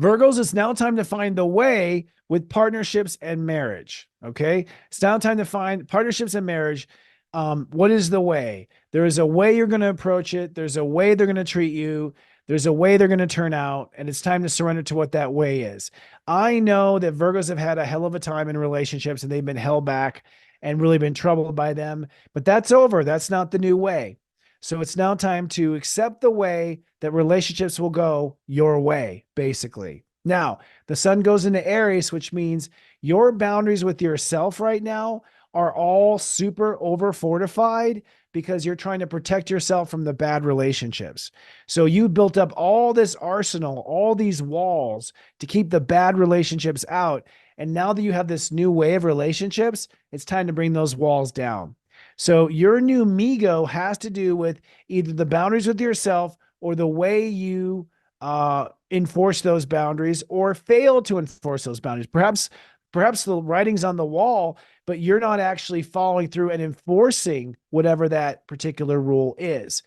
Virgos, it's now time to find the way with partnerships and marriage. Okay. It's now time to find partnerships and marriage. What is the way? There is a way you're going to approach it. There's a way they're going to treat you. There's a way they're going to turn out. And it's time to surrender to what that way is. I know that Virgos have had a hell of a time in relationships and they've been held back and really been troubled by them, but that's over. That's not the new way. So it's now time to accept the way that relationships will go your way, basically. Now, the sun goes into Aries, which means your boundaries with yourself right now are all super over fortified because you're trying to protect yourself from the bad relationships. So you built up all this arsenal, all these walls to keep the bad relationships out. And now that you have this new way of relationships, it's time to bring those walls down. So your new Migo has to do with either the boundaries with yourself or the way you enforce those boundaries or fail to enforce those boundaries. Perhaps the writing's on the wall, but you're not actually following through and enforcing whatever that particular rule is.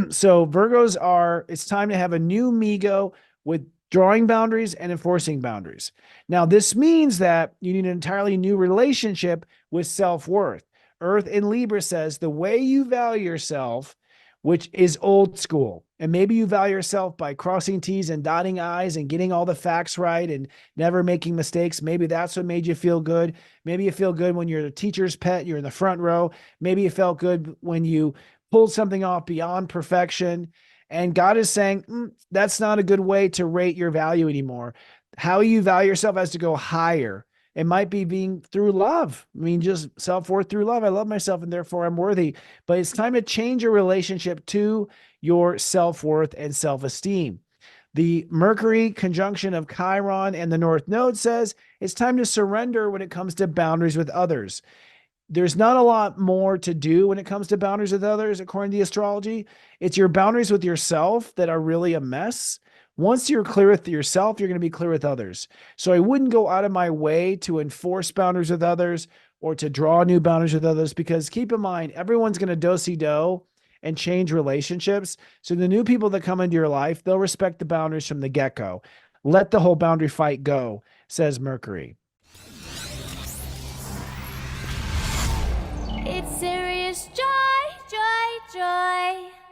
So Virgos it's time to have a new Migo with drawing boundaries and enforcing boundaries. Now, this means that you need an entirely new relationship with self-worth. Earth in Libra says the way you value yourself, which is old school. And maybe you value yourself by crossing T's and dotting I's and getting all the facts right and never making mistakes. Maybe that's what made you feel good. Maybe you feel good when you're the teacher's pet, you're in the front row. Maybe you felt good when you pulled something off beyond perfection. And God is saying, that's not a good way to rate your value anymore. How you value yourself has to go higher. It might be being through love. I mean, just self-worth through love. I love myself and therefore I'm worthy. But it's time to change your relationship to your self-worth and self-esteem. The Mercury conjunction of Chiron and the North Node says it's time to surrender when it comes to boundaries with others. There's not a lot more to do when it comes to boundaries with others, according to the astrology. It's your boundaries with yourself that are really a mess. Once you're clear with yourself, you're going to be clear with others. So I wouldn't go out of my way to enforce boundaries with others or to draw new boundaries with others, because keep in mind, everyone's going to do-si-do and change relationships. So the new people that come into your life, they'll respect the boundaries from the get-go. Let the whole boundary fight go, says Mercury. It's serious joy, joy, joy.